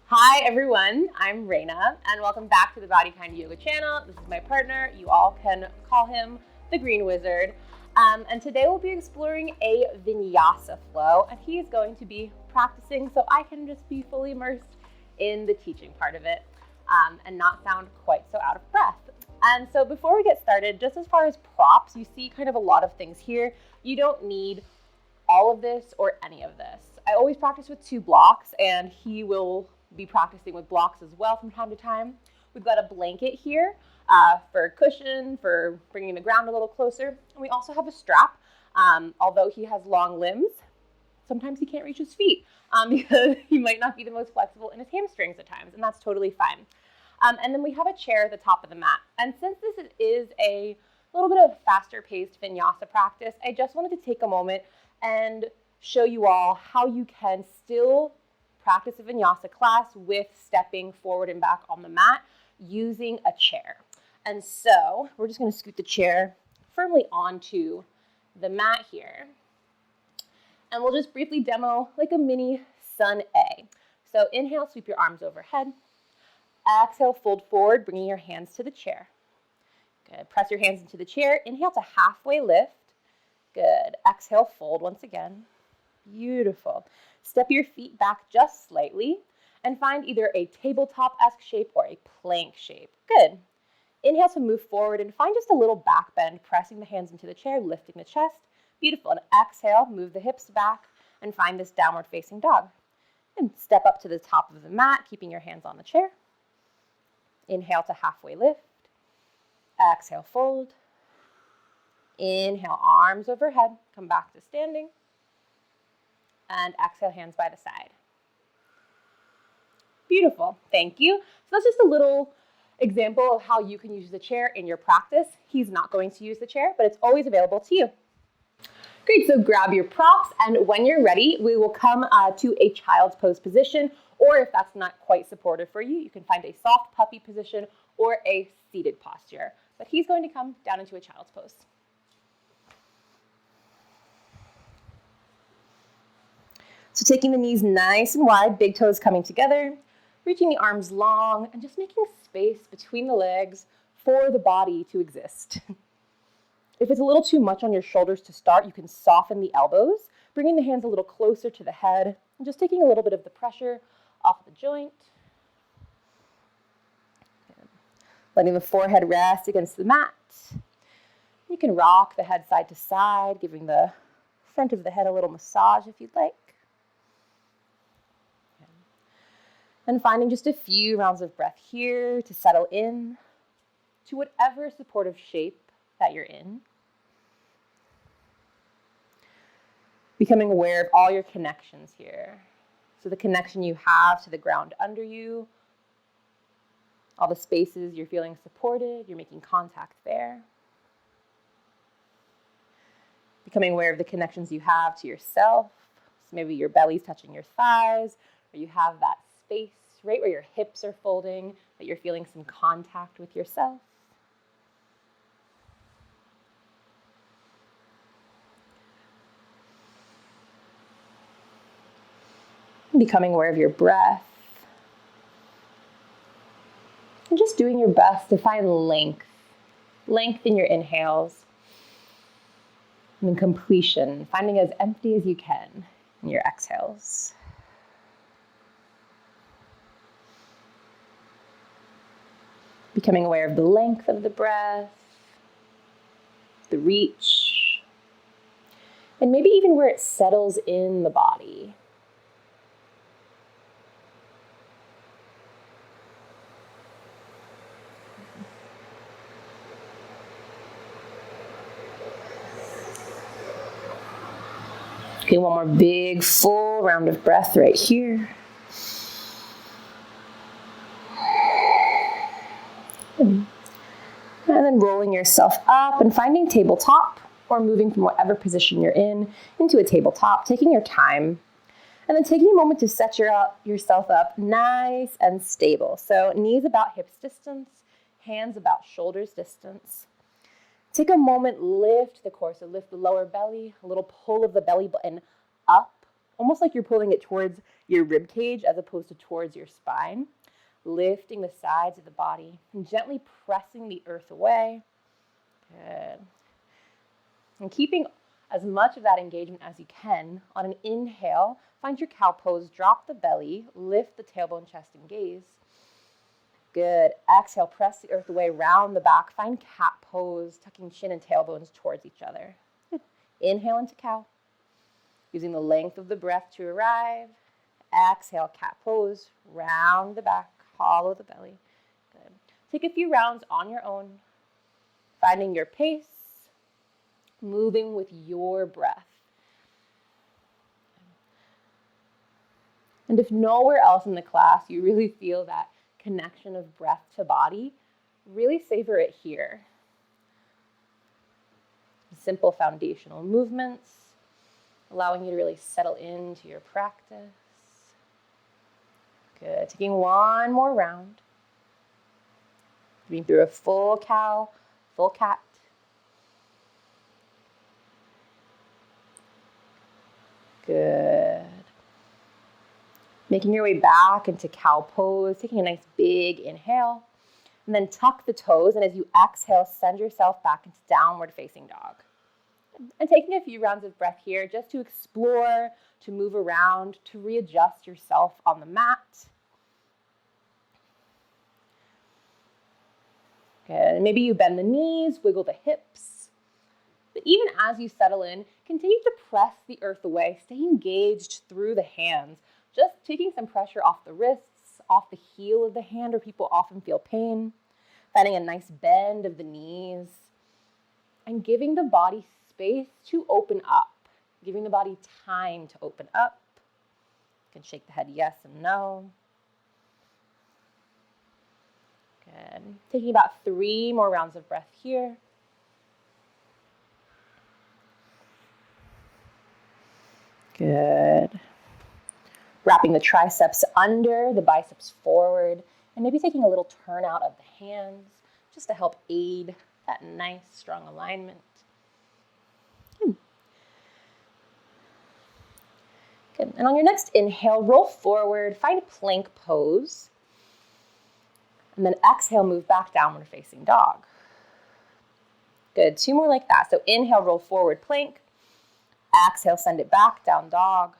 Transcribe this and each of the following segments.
Hi everyone, I'm Raina and welcome back to the Body Kind Yoga channel. This is my partner. You all can call him the Green Wizard. And today we'll be exploring a Vinyasa flow, and he's going to be practicing so I can just be fully immersed in the teaching part of it and not sound quite so out of breath. And so before we get started, just as far as props, you see kind of a lot of things here. You don't need all of this or any of this. I always practice with 2 blocks, and he will be practicing with blocks as well from time to time. We've got a blanket here for cushion, for bringing the ground a little closer. And we also have a strap. Although he has long limbs, sometimes he can't reach his feet because he might not be the most flexible in his hamstrings at times, and that's totally fine. And then we have a chair at the top of the mat. And since this is a little bit of faster paced Vinyasa practice, I just wanted to take a moment and show you all how you can still practice a Vinyasa class with stepping forward and back on the mat using a chair. And so we're just going to scoot the chair firmly onto the mat here. And we'll just briefly demo like a mini sun A. So inhale, sweep your arms overhead. Exhale, fold forward, bringing your hands to the chair. Good. Press your hands into the chair. Inhale to halfway lift. Good. Exhale, fold once again. Beautiful. Step your feet back just slightly and find either a tabletop-esque shape or a plank shape. Good. Inhale to move forward and find just a little back bend, pressing the hands into the chair, lifting the chest. Beautiful. And exhale, move the hips back and find this downward facing dog. And step up to the top of the mat, keeping your hands on the chair. Inhale to halfway lift. Exhale, fold. Inhale, arms overhead. Come back to standing. And exhale, hands by the side. Beautiful. Thank you. So that's just a little example of how you can use the chair in your practice. He's not going to use the chair, but it's always available to you. Great. So grab your props, and when you're ready, we will come to a child's pose position, or if that's not quite supportive for you, you can find a soft puppy position or a seated posture. But he's going to come down into a child's pose. So taking the knees nice and wide, big toes coming together, reaching the arms long, and just making space between the legs for the body to exist. If it's a little too much on your shoulders to start, you can soften the elbows, bringing the hands a little closer to the head, and just taking a little bit of the pressure off the joint. Letting the forehead rest against the mat. You can rock the head side to side, giving the front of the head a little massage if you'd like. And finding just a few rounds of breath here to settle in to whatever supportive shape that you're in. Becoming aware of all your connections here. So the connection you have to the ground under you, all the spaces you're feeling supported, you're making contact there. Becoming aware of the connections you have to yourself. So maybe your belly's touching your thighs, or you have that space right where your hips are folding, that you're feeling some contact with yourself. Becoming aware of your breath. And just doing your best to find length. Length in your inhales. And then completion, finding as empty as you can in your exhales. Becoming aware of the length of the breath, the reach, and maybe even where it settles in the body. Okay, one more big, full round of breath right here. And then rolling yourself up and finding tabletop, or moving from whatever position you're in into a tabletop, taking your time. And then taking a moment to set yourself up nice and stable. So knees about hips distance, hands about shoulders distance. Take a moment, lift the core. So lift the lower belly, a little pull of the belly button up almost like you're pulling it towards your rib cage as opposed to towards your spine. Lifting the sides of the body and gently pressing the earth away. Good. And keeping as much of that engagement as you can. On an inhale, find your cow pose, drop the belly, lift the tailbone, chest, and gaze. Good. Exhale, press the earth away, round the back, find cat pose, tucking chin and tailbones towards each other. Good. Inhale into cow, using the length of the breath to arrive. Exhale, cat pose, round the back, hollow the belly. Good. Take a few rounds on your own, finding your pace, moving with your breath. And if nowhere else in the class you really feel that connection of breath to body, really savor it here. Simple foundational movements, allowing you to really settle into your practice. Good. Taking one more round. Moving through a full cow, full cat. Good. Making your way back into cow pose, taking a nice big inhale, and then tuck the toes, and as you exhale, send yourself back into downward facing dog. And taking a few rounds of breath here just to explore, to move around, to readjust yourself on the mat. Good. Maybe you bend the knees, wiggle the hips. But even as you settle in, continue to press the earth away. Stay engaged through the hands, just taking some pressure off the wrists, off the heel of the hand where people often feel pain, finding a nice bend of the knees, and giving the body space to open up, giving the body time to open up. You can shake the head yes and no. Good. Taking about 3 more rounds of breath here. Good. Wrapping the triceps under, the biceps forward, and maybe taking a little turn out of the hands just to help aid that nice, strong alignment. Good. And on your next inhale, roll forward, find a plank pose. And then exhale, move back downward facing dog. Good, 2 more like that. So inhale, roll forward, plank. Exhale, send it back, down dog.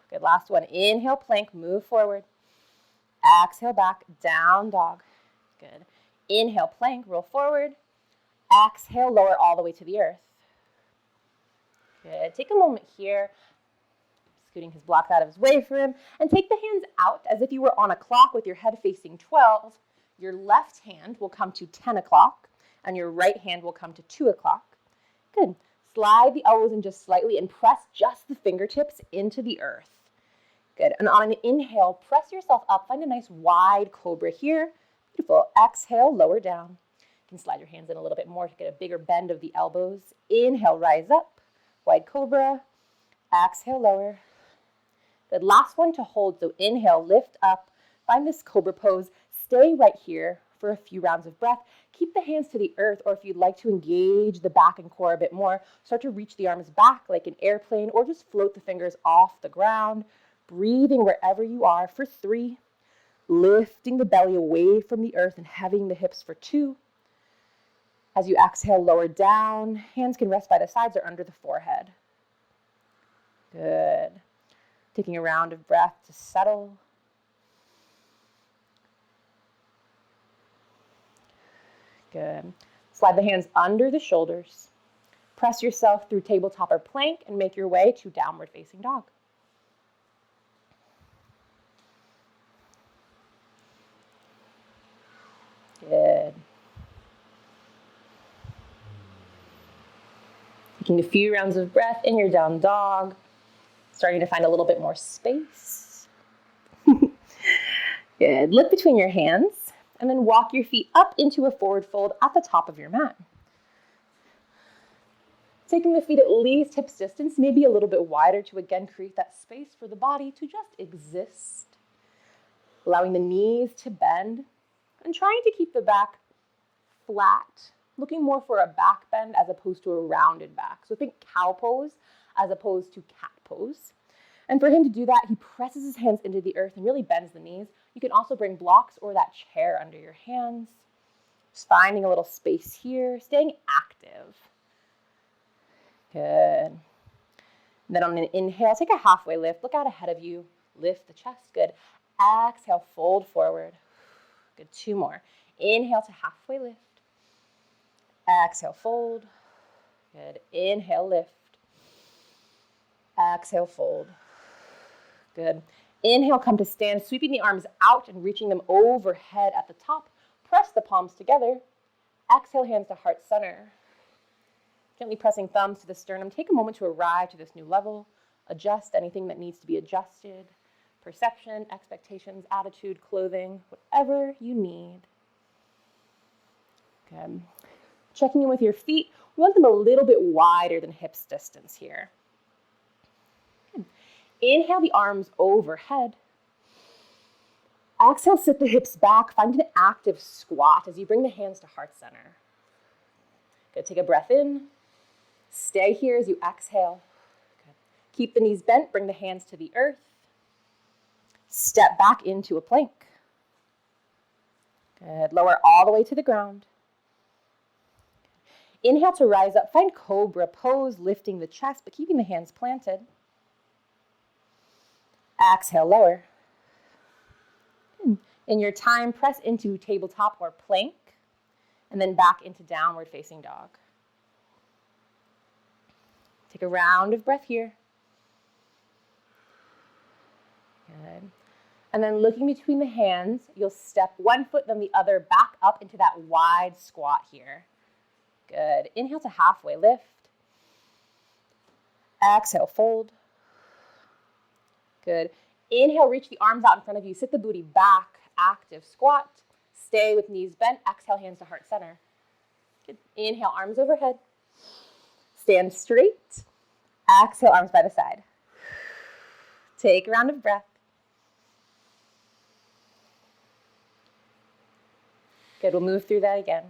Good, last one. Inhale, plank, move forward. Exhale, back, down dog. Good. Inhale, plank, roll forward. Exhale, lower all the way to the earth. Good. Take a moment here, scooting his blocks out of his way for him, and take the hands out as if you were on a clock with your head facing 12. Your left hand will come to 10 o'clock, and your right hand will come to 2 o'clock. Good. Slide the elbows in just slightly and press just the fingertips into the earth. Good. And on an inhale, press yourself up. Find a nice wide cobra here. Beautiful. Exhale, lower down. You can slide your hands in a little bit more to get a bigger bend of the elbows. Inhale, rise up. Wide cobra. Exhale, lower. Good. Last one to hold. So inhale, lift up. Find this cobra pose. Stay right here for a few rounds of breath. Keep the hands to the earth, or if you'd like to engage the back and core a bit more, start to reach the arms back like an airplane, or just float the fingers off the ground. Breathing wherever you are for 3. Lifting the belly away from the earth and having the hips for 2. As you exhale, lower down. Hands can rest by the sides or under the forehead. Good. Taking a round of breath to settle. Good. Slide the hands under the shoulders. Press yourself through tabletop or plank and make your way to downward facing dog. Good. Taking a few rounds of breath in your down dog. Starting to find a little bit more space. Good. Lift between your hands. And then walk your feet up into a forward fold at the top of your mat. Taking the feet at least hips distance, maybe a little bit wider to again create that space for the body to just exist. Allowing the knees to bend and trying to keep the back flat, looking more for a back bend as opposed to a rounded back. So think cow pose as opposed to cat pose. And for him to do that, he presses his hands into the earth and really bends the knees. You can also bring blocks or that chair under your hands. Just finding a little space here, staying active. Good. And then on an inhale, take a halfway lift. Look out ahead of you. Lift the chest. Good. Exhale, fold forward. Good. 2 more. Inhale to halfway lift. Exhale, fold. Good. Inhale, lift. Exhale, fold. Good. Inhale, come to stand, sweeping the arms out and reaching them overhead at the top. Press the palms together. Exhale, hands to heart center. Gently pressing thumbs to the sternum. Take a moment to arrive to this new level. Adjust anything that needs to be adjusted. Perception, expectations, attitude, clothing, whatever you need. Good. Checking in with your feet. We want them a little bit wider than hips distance here. Good. Inhale the arms overhead. Exhale, sit the hips back. Find an active squat as you bring the hands to heart center. Good. Take a breath in. Stay here as you exhale. Good. Keep the knees bent. Bring the hands to the earth. Step back into a plank. Good. Lower all the way to the ground. Inhale to rise up. Find cobra pose, lifting the chest, but keeping the hands planted. Exhale, lower. In your time, press into tabletop or plank, and then back into downward facing dog. Take a round of breath here. Good. And then looking between the hands, you'll step one foot, then the other back up into that wide squat here. Good. Inhale to halfway lift. Exhale, fold. Good. Inhale, reach the arms out in front of you. Sit the booty back, active squat. Stay with knees bent. Exhale, hands to heart center. Good. Inhale, arms overhead. Stand straight. Exhale, arms by the side. Take a round of breath. Good, we'll move through that again.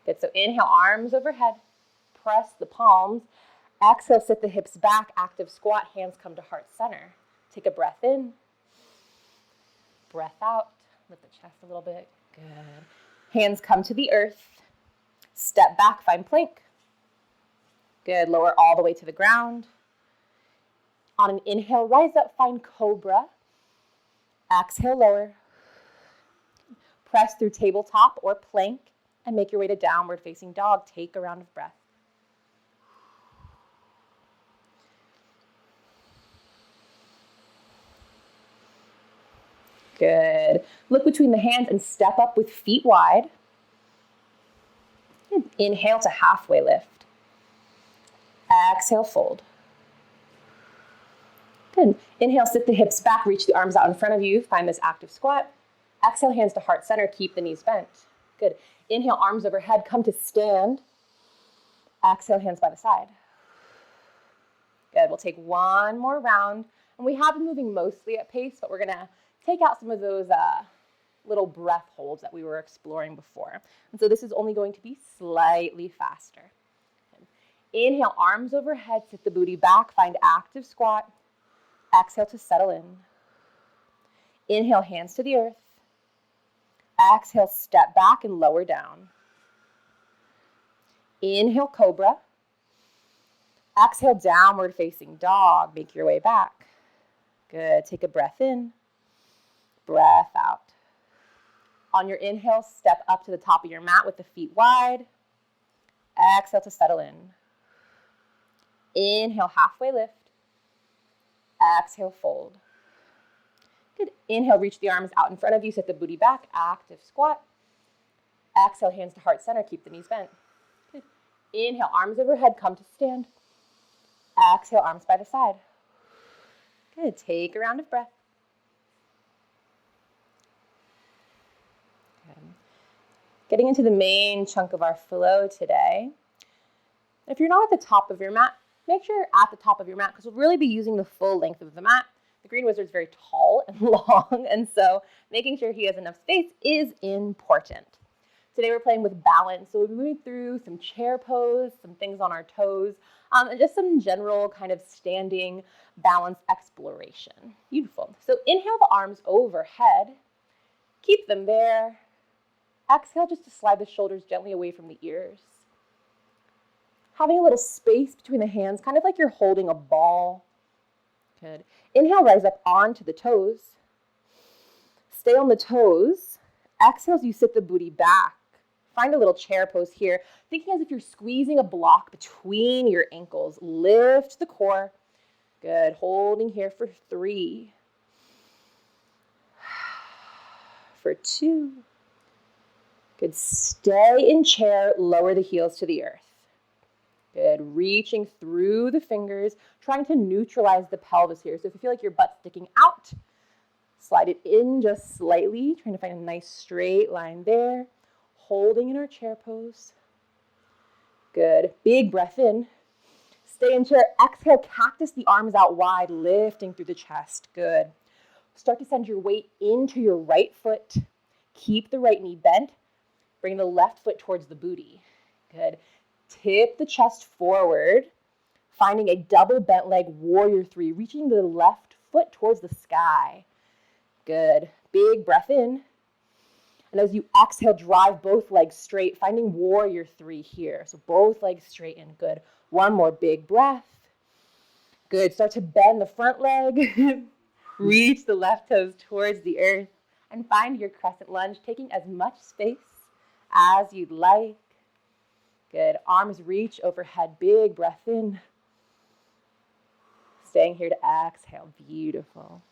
Good, so inhale, arms overhead. Press the palms. Exhale, sit the hips back, active squat, hands come to heart center. Take a breath in. Breath out. Lift the chest a little bit. Good. Hands come to the earth. Step back, find plank. Good, lower all the way to the ground. On an inhale, rise up, find cobra. Exhale, lower. Press through tabletop or plank and make your way to downward facing dog. Take a round of breath. Good. Look between the hands and step up with feet wide. Inhale to halfway lift. Exhale, fold. Good. Inhale, sit the hips back, reach the arms out in front of you. Find this active squat. Exhale, hands to heart center. Keep the knees bent. Good. Inhale, arms overhead. Come to stand. Exhale, hands by the side. Good. We'll take one more round. And we have been moving mostly at pace, but we're going to take out some of those little breath holds that we were exploring before. And so this is only going to be slightly faster. Inhale, arms overhead, sit the booty back, find active squat. Exhale to settle in. Inhale, hands to the earth. Exhale, step back and lower down. Inhale, cobra. Exhale, downward facing dog. Make your way back. Good. Take a breath in. Breath out. On your inhale, step up to the top of your mat with the feet wide. Exhale to settle in. Inhale, halfway lift. Exhale, fold. Good. Inhale, reach the arms out in front of you. Sit the booty back. Active squat. Exhale, hands to heart center. Keep the knees bent. Good. Inhale, arms overhead. Come to stand. Exhale, arms by the side. Good. Take a round of breath. Good. Getting into the main chunk of our flow today. If you're not at the top of your mat, make sure you're at the top of your mat because we'll really be using the full length of the mat. The Green Wizard's very tall and long, and so making sure he has enough space is important. Today we're playing with balance, so we'll be moving through some chair pose, some things on our toes, and just some general kind of standing balance exploration. Beautiful. So inhale the arms overhead, keep them there. Exhale just to slide the shoulders gently away from the ears. Having a little space between the hands, kind of like you're holding a ball. Good. Inhale, rise up onto the toes. Stay on the toes. Exhale as you sit the booty back. Find a little chair pose here, thinking as if you're squeezing a block between your ankles. Lift the core. Good. Holding here for 3. For 2. Good. Stay in chair. Lower the heels to the earth. Good. Reaching through the fingers, trying to neutralize the pelvis here. So if you feel like your butt's sticking out, slide it in just slightly, trying to find a nice straight line there. Holding in our chair pose. Good. Big breath in. Stay in chair. Exhale, cactus the arms out wide, lifting through the chest. Good. Start to send your weight into your right foot. Keep the right knee bent. Bring the left foot towards the booty. Good. Tip the chest forward, finding a double bent leg, warrior 3, reaching the left foot towards the sky. Good. Big breath in. And as you exhale, drive both legs straight, finding warrior 3 here. So both legs straight in. Good. One more big breath. Good. Start to bend the front leg. Reach the left toes towards the earth. And find your crescent lunge, taking as much space as you'd like. Good. Arms reach overhead. Big breath in. Staying here to exhale. Beautiful.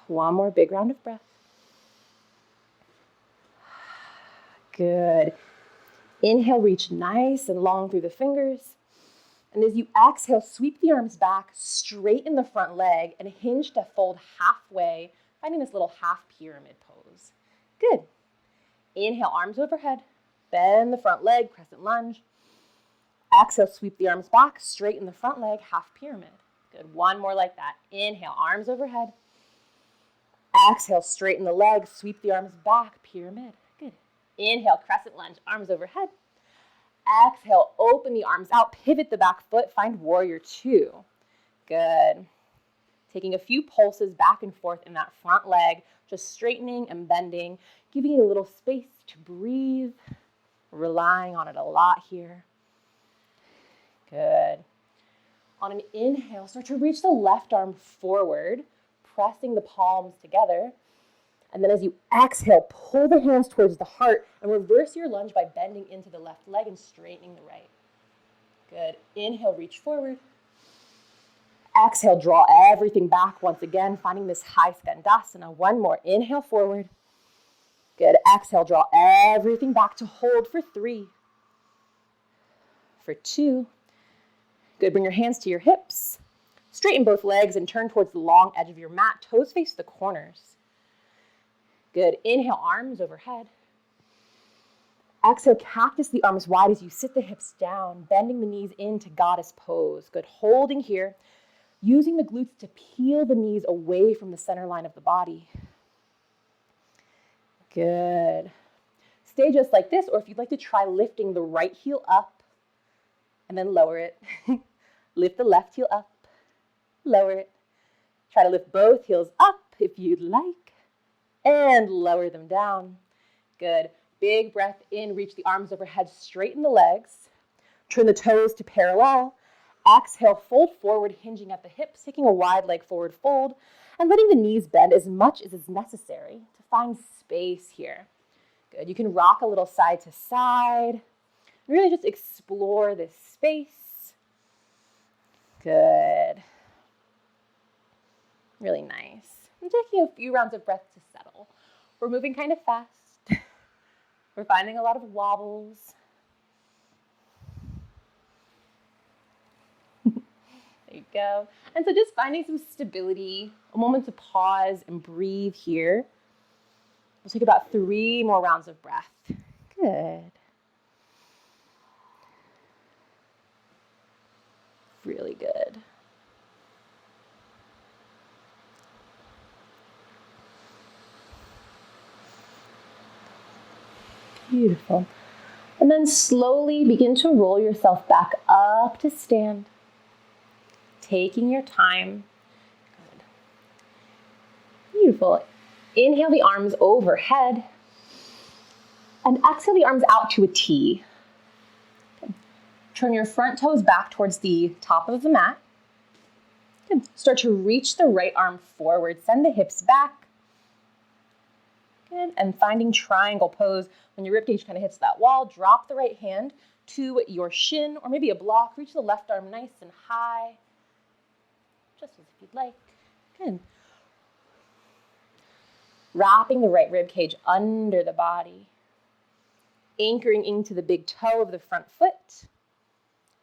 One more big round of breath. Good. Inhale, reach nice and long through the fingers. And as you exhale, sweep the arms back, straighten the front leg, and hinge to fold halfway, finding this little half pyramid pose. Good. Inhale, arms overhead. Bend the front leg, crescent lunge. Exhale, sweep the arms back, straighten the front leg, half pyramid. Good. One more like that. Inhale, arms overhead. Exhale, straighten the legs, sweep the arms back, pyramid. Good. Inhale, crescent lunge, arms overhead. Exhale, open the arms out, pivot the back foot, find warrior 2. Good. Taking a few pulses back and forth in that front leg, just straightening and bending, giving it a little space to breathe, relying on it a lot here. Good. On an inhale, start to reach the left arm forward, pressing the palms together. And then as you exhale, pull the hands towards the heart and reverse your lunge by bending into the left leg and straightening the right. Good. Inhale, reach forward. Exhale, draw everything back once again, finding this high skandasana. One more. Inhale forward. Good. Exhale, draw everything back to hold for 3. For 2. Good. Bring your hands to your hips. Straighten both legs and turn towards the long edge of your mat. Toes face the corners. Good. Inhale, arms overhead. Exhale, cactus the arms wide as you sit the hips down, bending the knees into goddess pose. Good. Holding here, using the glutes to peel the knees away from the center line of the body. Good. Stay just like this, or if you'd like to try lifting the right heel up and then lower it. Lift the left heel up. Lower it. Try to lift both heels up if you'd like. And lower them down. Good. Big breath in. Reach the arms overhead. Straighten the legs. Turn the toes to parallel. Exhale, fold forward, hinging at the hips, taking a wide leg forward fold, and letting the knees bend as much as is necessary to find space here. Good. You can rock a little side to side. Really just explore this space. Good. Really nice. I'm taking a few rounds of breath to settle. We're moving kind of fast. We're finding a lot of wobbles. There you go. And so just finding some stability, a moment to pause and breathe here. We'll take about 3 more rounds of breath. Good. Really good. Beautiful. And then slowly begin to roll yourself back up to stand. Taking your time. Good. Beautiful. Inhale the arms overhead. And exhale the arms out to a T. Good. Turn your front toes back towards the top of the mat. Good. Start to reach the right arm forward. Send the hips back. Good. And finding triangle pose. When your ribcage kind of hits that wall, drop the right hand to your shin or maybe a block. Reach the left arm nice and high. Just as if you'd like. Good. Wrapping the right ribcage under the body. Anchoring into the big toe of the front foot.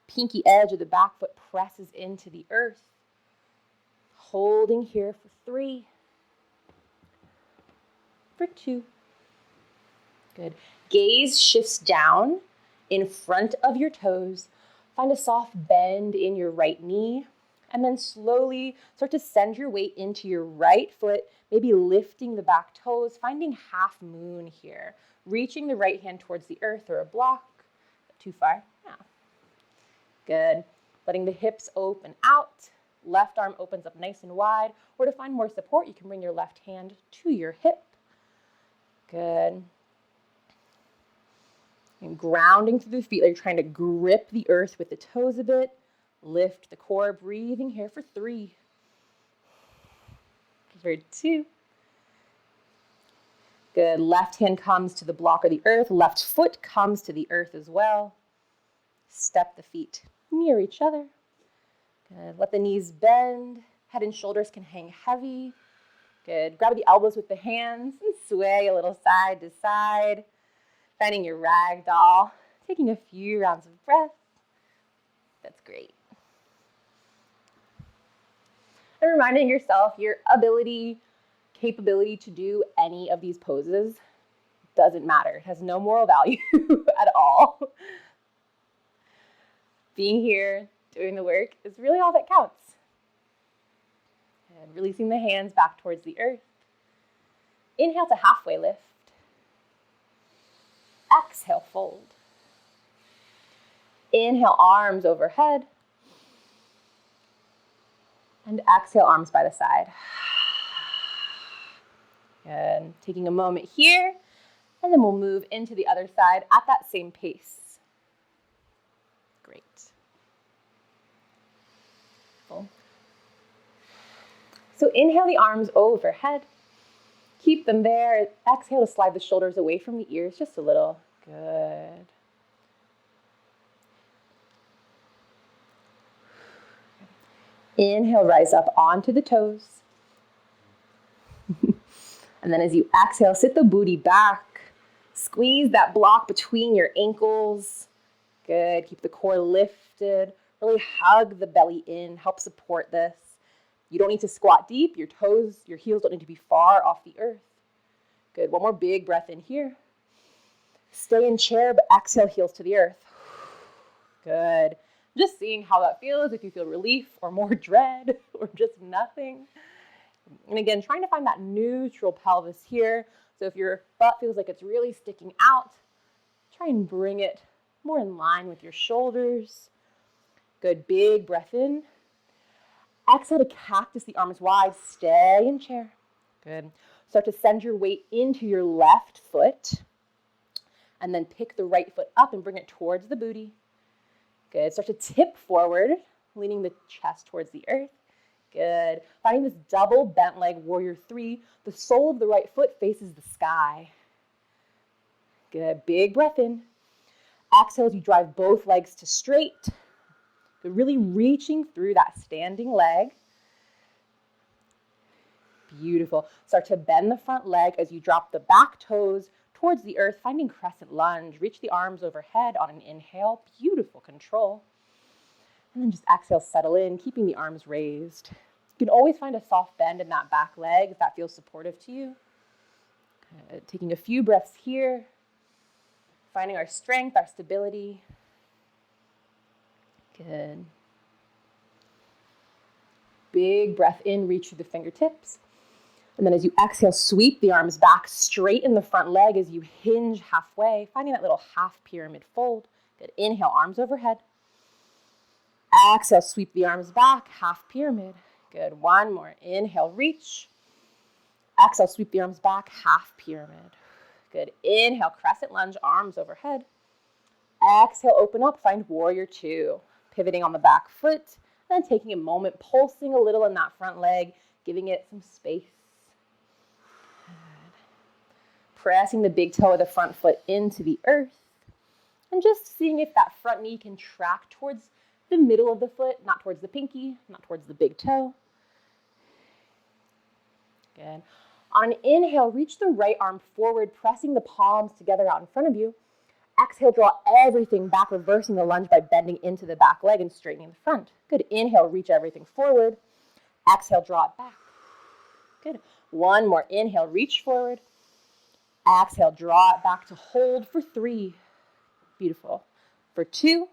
Pinky edge of the back foot presses into the earth. Holding here for 3. For 2. Good. Gaze shifts down in front of your toes. Find a soft bend in your right knee. And then slowly start to send your weight into your right foot, maybe lifting the back toes, finding half moon here. Reaching the right hand towards the earth or a block. Too far? Yeah. Good. Letting the hips open out. Left arm opens up nice and wide. Or to find more support, you can bring your left hand to your hip. Good. And grounding through the feet, like you're trying to grip the earth with the toes a bit. Lift the core, breathing here for 3. For 2. Good. Left hand comes to the block of the earth. Left foot comes to the earth as well. Step the feet near each other. Good. Let the knees bend. Head and shoulders can hang heavy. Good. Grab the elbows with the hands and sway a little side to side. Finding your rag doll. Taking a few rounds of breath. That's great. And reminding yourself your capability to do any of these poses doesn't matter. It has no moral value at all. Being here, doing the work is really all that counts. And releasing the hands back towards the earth. Inhale to halfway lift. Exhale, fold. Inhale, arms overhead. And exhale, arms by the side. Good. Taking a moment here, and then we'll move into the other side at that same pace. Great. Cool. So inhale the arms overhead. Keep them there. Exhale to slide the shoulders away from the ears just a little. Good. Inhale, rise up onto the toes. And then as you exhale, sit the booty back. Squeeze that block between your ankles. Good. Keep the core lifted. Really hug the belly in. Help support this. You don't need to squat deep. Your toes, your heels don't need to be far off the earth. Good. One more big breath in here. Stay in chair, but exhale, heels to the earth. Good. Just seeing how that feels, if you feel relief or more dread or just nothing. And again, trying to find that neutral pelvis here. So if your butt feels like it's really sticking out, try and bring it more in line with your shoulders. Good, big breath in. Exhale to cactus the arms wide. Stay in chair. Good. Start to send your weight into your left foot. And then pick the right foot up and bring it towards the booty. Good. Start to tip forward, leaning the chest towards the earth. Good. Finding this double bent leg, warrior 3. The sole of the right foot faces the sky. Good. Big breath in. Exhale as you drive both legs to straight. Good. Really reaching through that standing leg. Beautiful. Start to bend the front leg as you drop the back toes towards the earth, finding crescent lunge. Reach the arms overhead on an inhale. Beautiful control. And then just exhale, settle in, keeping the arms raised. You can always find a soft bend in that back leg if that feels supportive to you. Taking a few breaths here. Finding our strength, our stability. Good. Big breath in, reach through the fingertips. And then as you exhale, sweep the arms back, straighten the front leg as you hinge halfway, finding that little half pyramid fold. Good. Inhale, arms overhead. Exhale, sweep the arms back, half pyramid. Good. One more. Inhale, reach. Exhale, sweep the arms back, half pyramid. Good. Inhale, crescent lunge, arms overhead. Exhale, open up, find warrior two. Pivoting on the back foot, and then taking a moment, pulsing a little in that front leg, giving it some space. Good. Pressing the big toe of the front foot into the earth, and just seeing if that front knee can track towards the middle of the foot, not towards the pinky, not towards the big toe. Good. On an inhale, reach the right arm forward, pressing the palms together out in front of you. Exhale, draw everything back, reversing the lunge by bending into the back leg and straightening the front. Good. Inhale, reach everything forward. Exhale, draw it back. Good. One more. Inhale, reach forward. Exhale, draw it back to hold for 3. Beautiful. For 2.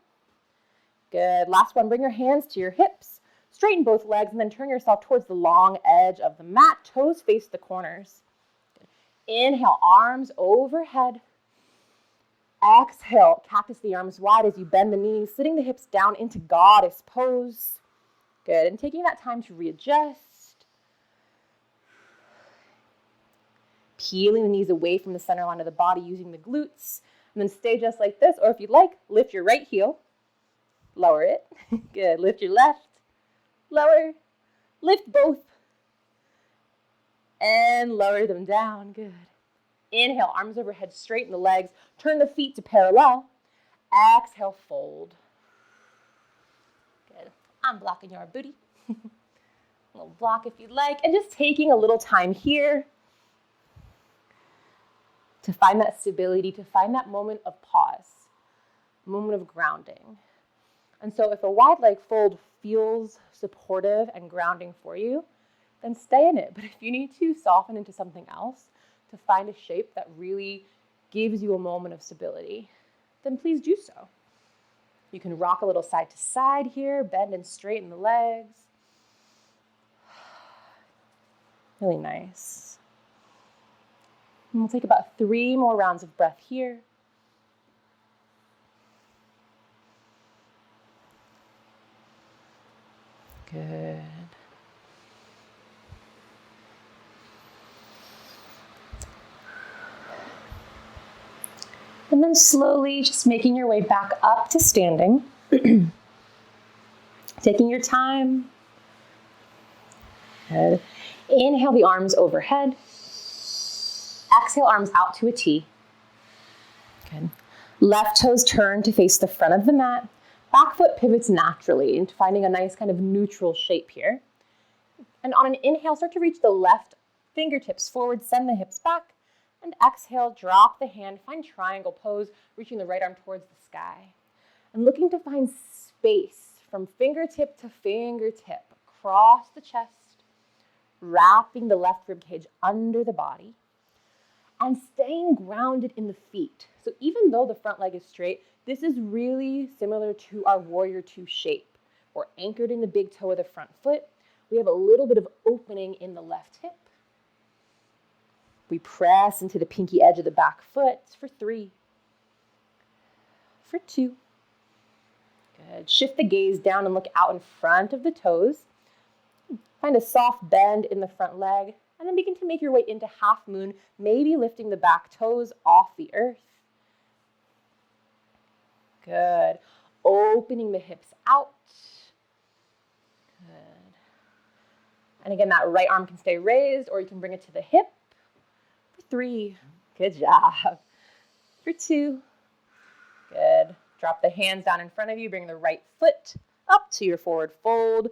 Good. Last one. Bring your hands to your hips. Straighten both legs and then turn yourself towards the long edge of the mat. Toes face the corners. Good. Inhale, arms overhead. Exhale, cactus the arms wide as you bend the knees, sitting the hips down into goddess pose. Good. And taking that time to readjust. Peeling the knees away from the center line of the body using the glutes. And then stay just like this. Or if you'd like, lift your right heel. Lower it. Good. Lift your left. Lower. Lift both. And lower them down. Good. Inhale, arms overhead, straighten the legs. Turn the feet to parallel. Exhale, fold. Good. I'm blocking your booty. A little block if you'd like. And just taking a little time here to find that stability, to find that moment of pause, moment of grounding. And so if a wide leg fold feels supportive and grounding for you, then stay in it. But if you need to soften into something else, to find a shape that really gives you a moment of stability, then please do so. You can rock a little side to side here, bend and straighten the legs. Really nice. And we'll take about 3 more rounds of breath here. Good. And then slowly just making your way back up to standing. Taking your time. Good. Inhale the arms overhead. Exhale, arms out to a T. Good. Left toes turn to face the front of the mat. Back foot pivots naturally into finding a nice kind of neutral shape here. And on an inhale, start to reach the left fingertips forward, send the hips back. And exhale, drop the hand, find triangle pose, reaching the right arm towards the sky. And looking to find space from fingertip to fingertip across the chest, wrapping the left rib cage under the body, and staying grounded in the feet. So even though the front leg is straight, this is really similar to our warrior two shape. We're anchored in the big toe of the front foot. We have a little bit of opening in the left hip. We press into the pinky edge of the back foot for 3. For 2. Good. Shift the gaze down and look out in front of the toes. Find a soft bend in the front leg. And then begin to make your way into half moon, maybe lifting the back toes off the earth. Good. Opening the hips out. Good. And again, that right arm can stay raised, or you can bring it to the hip. For 3. Good job. For 2. Good. Drop the hands down in front of you. Bring the right foot up to your forward fold.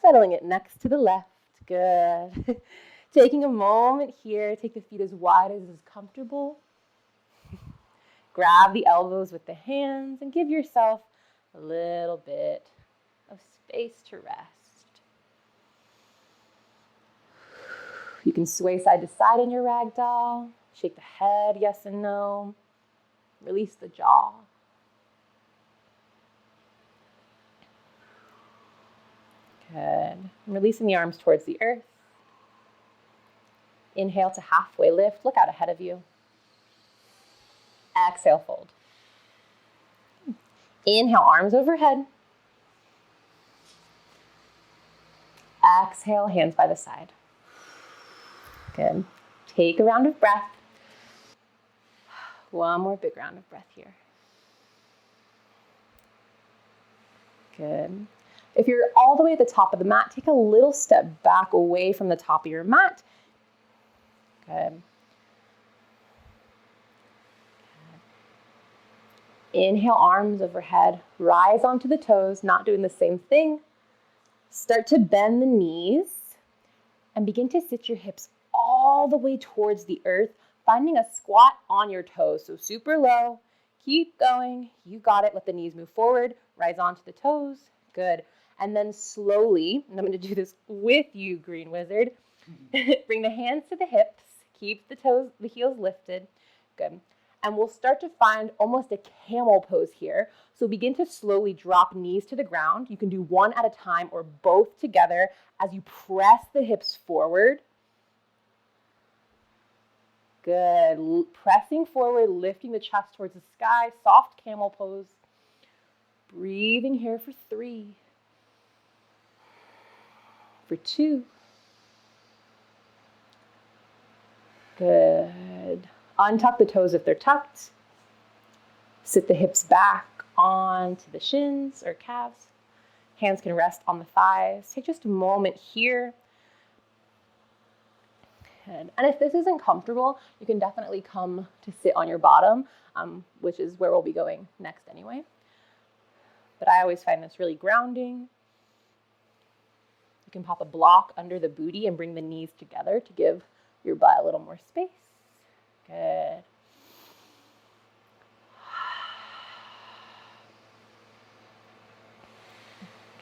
Settling it next to the left. Good. Taking a moment here. Take the feet as wide as is comfortable. Grab the elbows with the hands and give yourself a little bit of space to rest. You can sway side to side in your ragdoll. Shake the head, yes and no. Release the jaw. Good. And releasing the arms towards the earth. Inhale to halfway lift. Look out ahead of you. Exhale, fold. Inhale, arms overhead. Exhale, hands by the side. Good. Take a round of breath. One more big round of breath here. Good. If you're all the way at the top of the mat, take a little step back away from the top of your mat. Good. Inhale, arms overhead. Rise onto the toes, not doing the same thing. Start to bend the knees and begin to sit your hips all the way towards the earth, finding a squat on your toes. So super low. Keep going. You got it. Let the knees move forward. Rise onto the toes. Good. And then slowly, and I'm going to do this with you, Green Wizard. Bring the hands to the hips. Keep the heels lifted. Good. And we'll start to find almost a camel pose here. So begin to slowly drop knees to the ground. You can do one at a time or both together as you press the hips forward. Good. Pressing forward, lifting the chest towards the sky. Soft camel pose. Breathing here for 3. For 2. Good. Untuck the toes if they're tucked. Sit the hips back onto the shins or calves. Hands can rest on the thighs. Take just a moment here. Good. And if this isn't comfortable, you can definitely come to sit on your bottom, which is where we'll be going next anyway. But I always find this really grounding. You can pop a block under the booty and bring the knees together to give your butt a little more space. Good.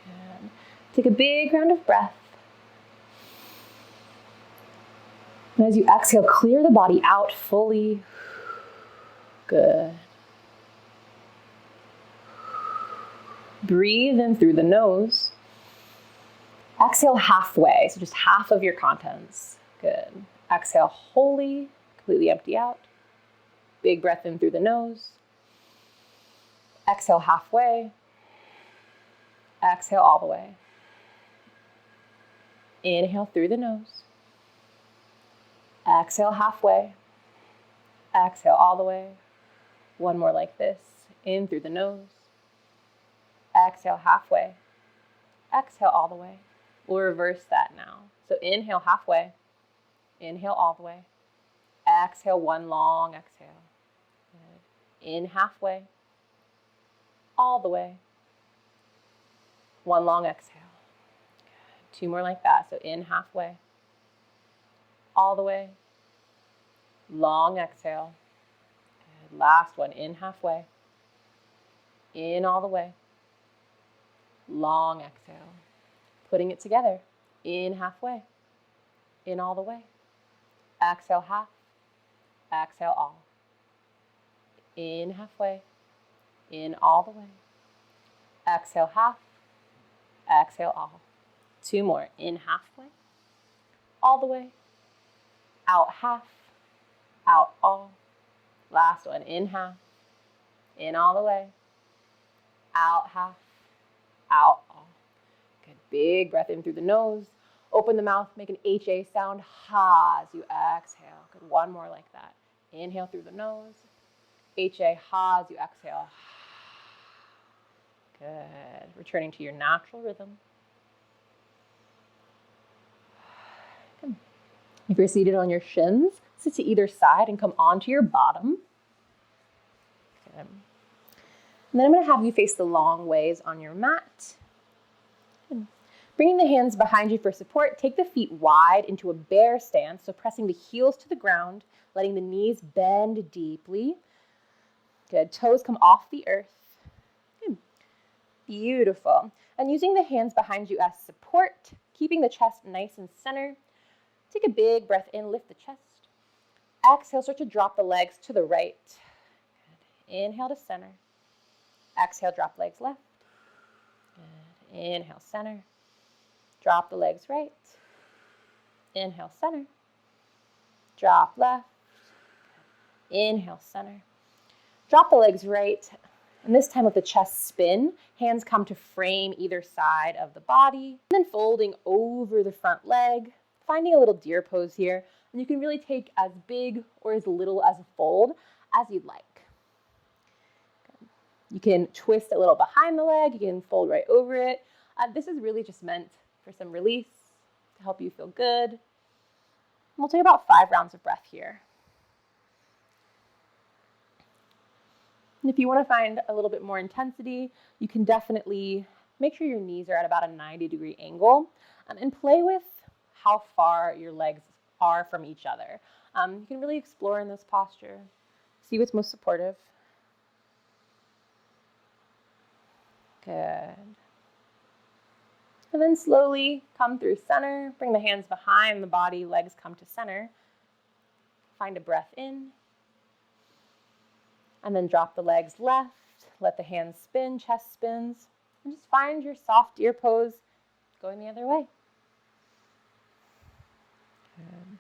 Good. Take a big round of breath. And as you exhale, clear the body out fully. Good. Breathe in through the nose. Exhale halfway, so just half of your contents. Good. Exhale wholly, completely empty out. Big breath in through the nose. Exhale halfway. Exhale all the way. Inhale through the nose. Exhale halfway. Exhale all the way. One more like this. In through the nose. Exhale halfway. Exhale all the way. We'll reverse that now. So inhale halfway. Inhale all the way. Exhale, one long exhale. Good. In halfway. All the way. One long exhale. Good. 2 more like that. So in halfway. All the way. Long exhale. Good. Last one. In halfway. In all the way. Long exhale. Putting it together. In halfway. In all the way. Exhale half. Exhale all. In halfway. In all the way. Exhale half. Exhale all. 2 more. In halfway. All the way. Out half. Out all. Last one. In half. In all the way. Out half. Out all. Good. Big breath in through the nose. Open the mouth. Make an HA sound. Ha as you exhale. Good. One more like that. Inhale through the nose. HA. Ha as you exhale. Good. Returning to your natural rhythm. Good. If you're seated on your shins, sit to either side and come onto your bottom. Good. And then I'm going to have you face the long ways on your mat. Good. Bringing the hands behind you for support, take the feet wide into a bear stance, so pressing the heels to the ground, letting the knees bend deeply. Good. Toes come off the earth. Good. Beautiful. And using the hands behind you as support, keeping the chest nice and center. Take a big breath in, lift the chest. Exhale, start to drop the legs to the right. Good. Inhale to center. Exhale, drop legs left. Good. Inhale, center. Drop the legs right. Inhale, center. drop left, inhale, center. Drop the legs right, and this time let the chest spin. Hands come to frame either side of the body, and then folding over the front leg, finding a little deer pose here. And you can really take as big or as little as a fold as you'd like. You can twist a little behind the leg, you can fold right over it. This is really just meant for some release to help you feel good. And we'll take about 5 rounds of breath here. And if you want to find a little bit more intensity, you can definitely make sure your knees are at about a 90-degree angle and play with how far your legs are from each other. You can really explore in this posture, see what's most supportive. Good. And then slowly come through center, bring the hands behind the body, legs come to center. Find a breath in. And then drop the legs left, let the hands spin, chest spins, and just find your soft deer pose going the other way. Good.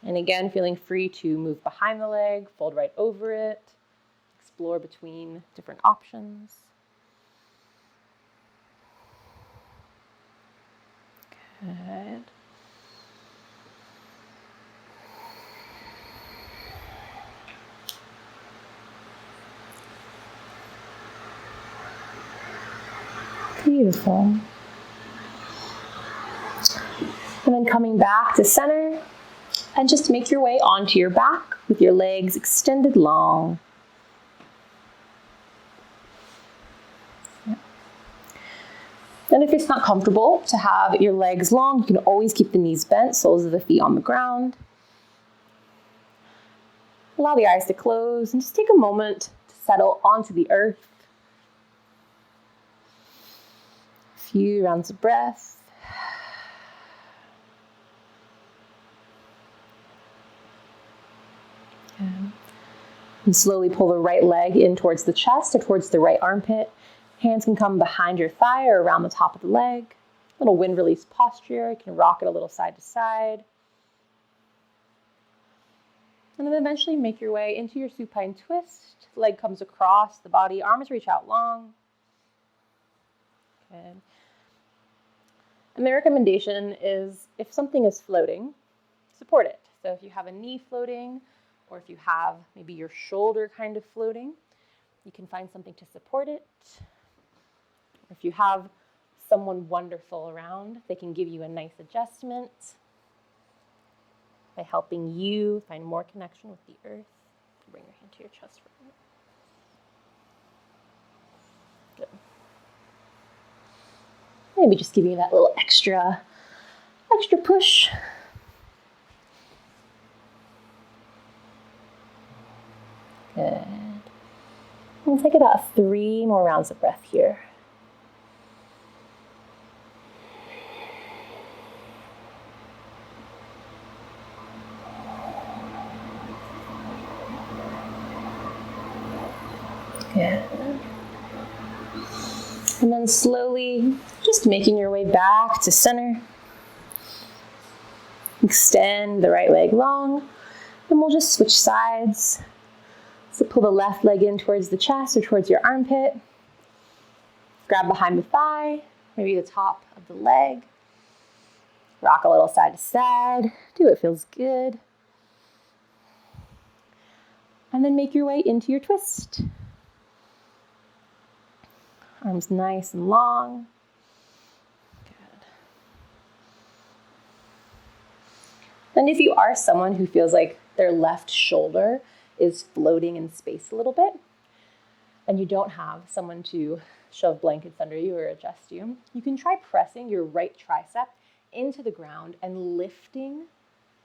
And again, feeling free to move behind the leg, fold right over it, explore between different options. Good. Beautiful. And then coming back to center, and just make your way onto your back with your legs extended long. And if it's not comfortable to have your legs long, you can always keep the knees bent, soles of the feet on the ground. Allow the eyes to close and just take a moment to settle onto the earth. A few rounds of breath. And slowly pull the right leg in towards the chest or towards the right armpit. Hands can come behind your thigh or around the top of the leg. A little wind release posture. You can rock it a little side to side. And then eventually make your way into your supine twist. Leg comes across the body, arms reach out long. Good. And the recommendation is if something is floating, support it. So if you have a knee floating, or if you have maybe your shoulder kind of floating, you can find something to support it. If you have someone wonderful around, they can give you a nice adjustment by helping you find more connection with the earth. Bring your hand to your chest for a minute. Good. Maybe just giving you that little extra push. Good. We'll take about 3 more rounds of breath here. Good. And then slowly, just making your way back to center. Extend the right leg long, and we'll just switch sides. So pull the left leg in towards the chest or towards your armpit. Grab behind the thigh, maybe the top of the leg. Rock a little side to side. Do what feels good. And then make your way into your twist. Arms nice and long. Good. And if you are someone who feels like their left shoulder is floating in space a little bit, and you don't have someone to shove blankets under you or adjust you, you can try pressing your right tricep into the ground and lifting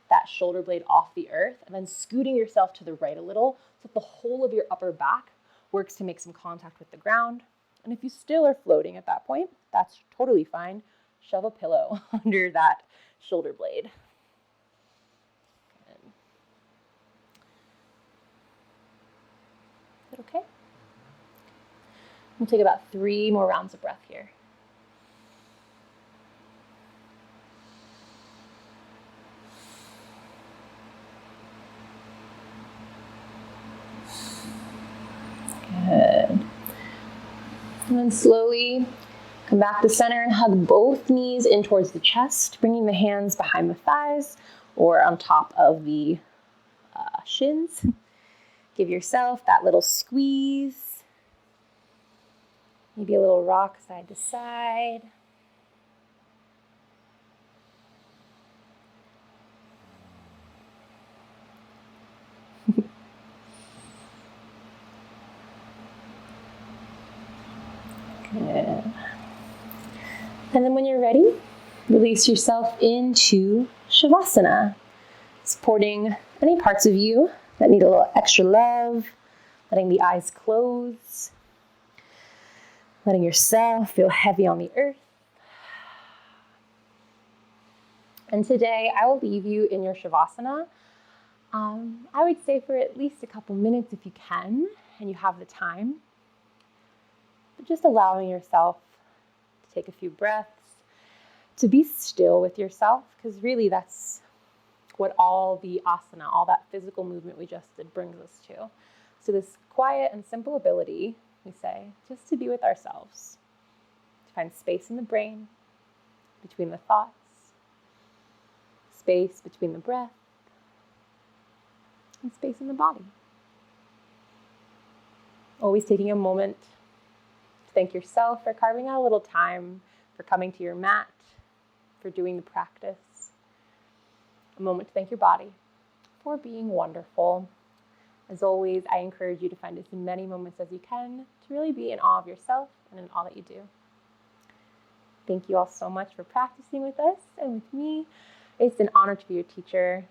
that shoulder blade off the earth, and then scooting yourself to the right a little so that the whole of your upper back works to make some contact with the ground. And if you still are floating at that point, that's totally fine. Shove a pillow under that shoulder blade. Is that okay? We'll take about 3 more rounds of breath here. And then slowly come back to center and hug both knees in towards the chest, bringing the hands behind the thighs or on top of the shins. Give yourself that little squeeze. Maybe a little rock side to side. Good. And then when you're ready, release yourself into Shavasana, supporting any parts of you that need a little extra love, letting the eyes close, letting yourself feel heavy on the earth. And today I will leave you in your Shavasana. I would say for at least a couple minutes if you can, and you have the time. But just allowing yourself to take a few breaths, to be still with yourself, because really that's what all the asana, all that physical movement we just did brings us to. So this quiet and simple ability, we say, just to be with ourselves, to find space in the brain, between the thoughts, space between the breath, and space in the body. Always taking a moment to thank yourself for carving out a little time, for coming to your mat, for doing the practice. A moment to thank your body for being wonderful. As always, I encourage you to find as many moments as you can to really be in awe of yourself and in all that you do. Thank you all so much for practicing with us and with me. It's an honor to be your teacher.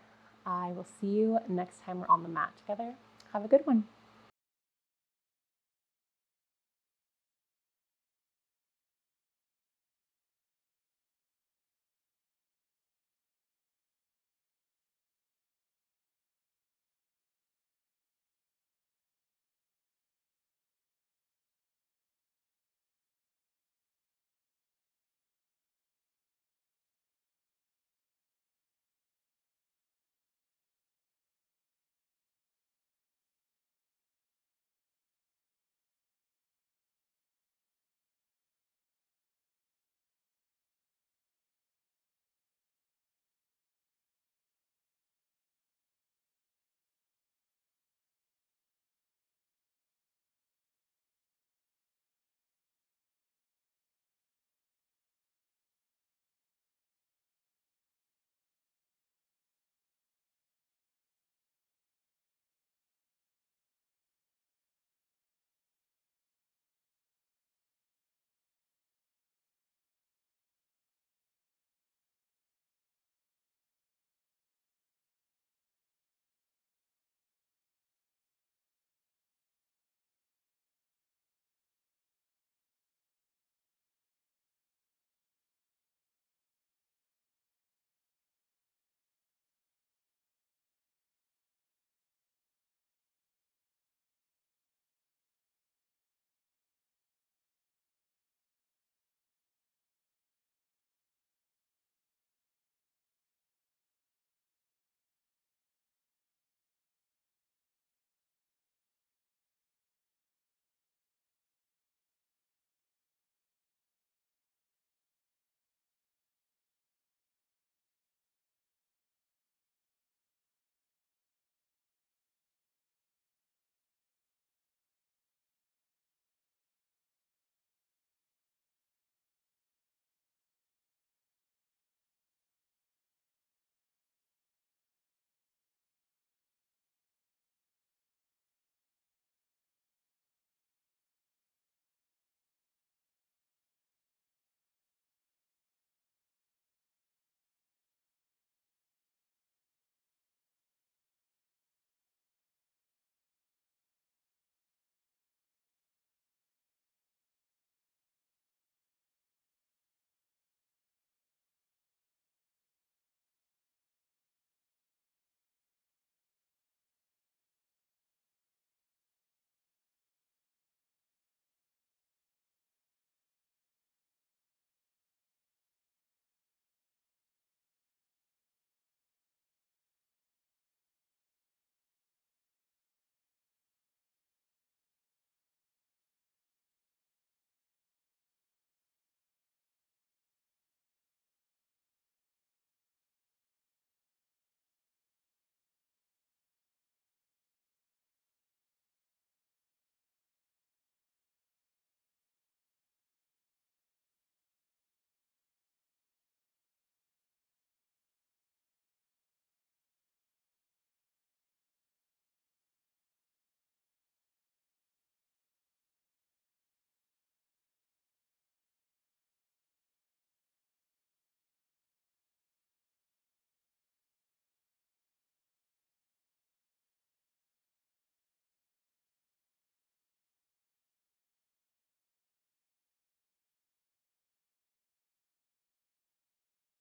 I will see you next time we're on the mat together. Have a good one.